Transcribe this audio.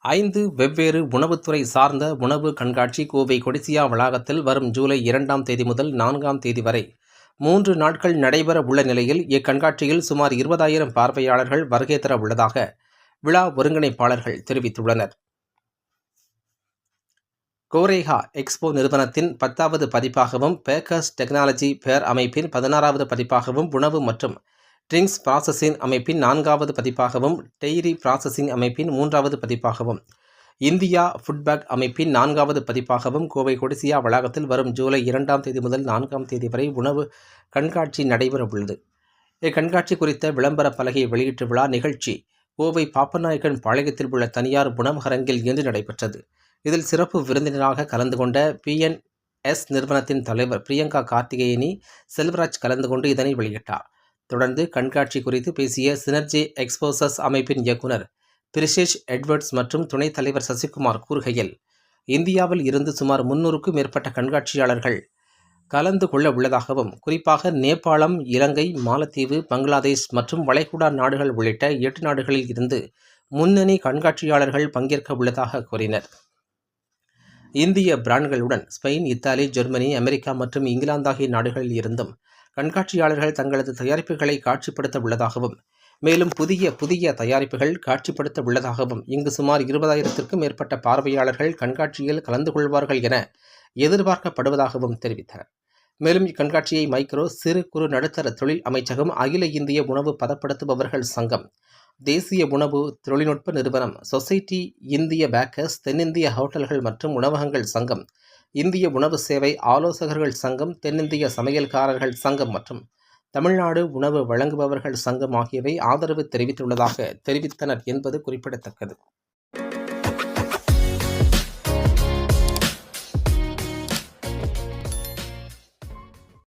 5 வெவ்வேறு உணவுத்துறை சார்ந்த உணவு கண்காட்சி கோவை கொடிசியா வளாகத்தில் வரும் ஜூலை 2ஆம் தேதி முதல் 4ஆம் தேதி வரை 3 நாட்கள் நடைபெற உள்ள நிலையில் இக்கண்காட்சியில் சுமார் 20,000 பார்வையாளர்கள் வருகை தர உள்ளதாக விழா ஒருங்கிணைப்பாளர்கள் தெரிவித்துள்ளனர். கோரேகா எக்ஸ்போ நிறுவனத்தின் 10வது பதிப்பாகவும் பேக்கர்ஸ் டெக்னாலஜி ஃபேர் அமைப்பின் 16வது பதிப்பாகவும் உணவு மற்றும் ட்ரிங்க்ஸ் ப்ராசஸிங் அமைப்பின் 4வது பதிப்பாகவும் டெய்ரி ப்ராசஸிங் அமைப்பின் 3வது பதிப்பாகவும் இந்தியா ஃபுட்பேக் அமைப்பின் 4வது பதிப்பாகவும் கோவை கொடிசியா வளாகத்தில் வரும் ஜூலை 2ஆம் தேதி முதல் 4ஆம் தேதி வரை உணவு கண்காட்சி நடைபெற உள்ளது. இக்கண்காட்சி குறித்த விளம்பர பலகை வெளியீட்டு விழா நிகழ்ச்சி கோவை பாப்பநாயக்கன் பாளையத்தில் உள்ள தனியார் உணவகரங்கில் இன்று நடைபெற்றது. இதில் சிறப்பு விருந்தினராக கலந்து கொண்ட PNS நிறுவனத்தின் தலைவர் பிரியங்கா கார்த்திகேயனி செல்வராஜ் கலந்து கொண்டு இதனை வெளியிட்டார். தொடர்ந்து கண்காட்சி குறித்து பேசிய சினர்ஜி எக்ஸ்போசஸ் அமைப்பின் இயக்குனர் பிரிஷேஷ் எட்வர்ட்ஸ் மற்றும் துணைத் தலைவர் சசிகுமார் கூறுகையில், இந்தியாவில் இருந்து சுமார் 300க்கும் மேற்பட்ட கண்காட்சியாளர்கள் கலந்து கொள்ள உள்ளதாகவும், குறிப்பாக நேபாளம், இலங்கை, மாலத்தீவு, பங்களாதேஷ் மற்றும் வளைகுடா நாடுகள் உள்ளிட்ட 8 நாடுகளில் இருந்து முன்னணி கண்காட்சியாளர்கள் பங்கேற்க உள்ளதாக கூறினர். இந்திய பிராண்ட்களுடன் ஸ்பெயின், இத்தாலி, ஜெர்மனி, அமெரிக்கா மற்றும் இங்கிலாந்து ஆகிய நாடுகளில் இருந்தும் கண்காட்சியாளர்கள் தங்களது தயாரிப்புகளை காட்சிப்படுத்த உள்ளதாகவும், மேலும் புதிய தயாரிப்புகள் காட்சிப்படுத்த உள்ளதாகவும், இங்கு சுமார் 20,000க்கும் மேற்பட்ட பார்வையாளர்கள் கண்காட்சியில் கலந்து கொள்வார்கள் என எதிர்பார்க்கப்படுவதாகவும் தெரிவித்தனர். மேலும் இக்கண்காட்சியை மைக்ரோ, சிறு குறு நடுத்தர தொழில் அமைச்சகம், அகில இந்திய உணவு பதப்படுத்துபவர்கள் சங்கம், தேசிய உணவு தொழில்நுட்ப நிறுவனம், சொசைட்டி இந்திய பேக்கர்ஸ், தென்னிந்திய ஹோட்டல்கள் மற்றும் உணவகங்கள் சங்கம், இந்திய உணவு சேவை ஆலோசகர்கள் சங்கம், தென்னிந்திய சமையல்காரர்கள் சங்கம் மற்றும் தமிழ்நாடு உணவு வழங்குபவர்கள் சங்கம் ஆகியவை ஆதரவு தெரிவித்துள்ளதாக தெரிவித்தனர் என்பது குறிப்பிடத்தக்கது.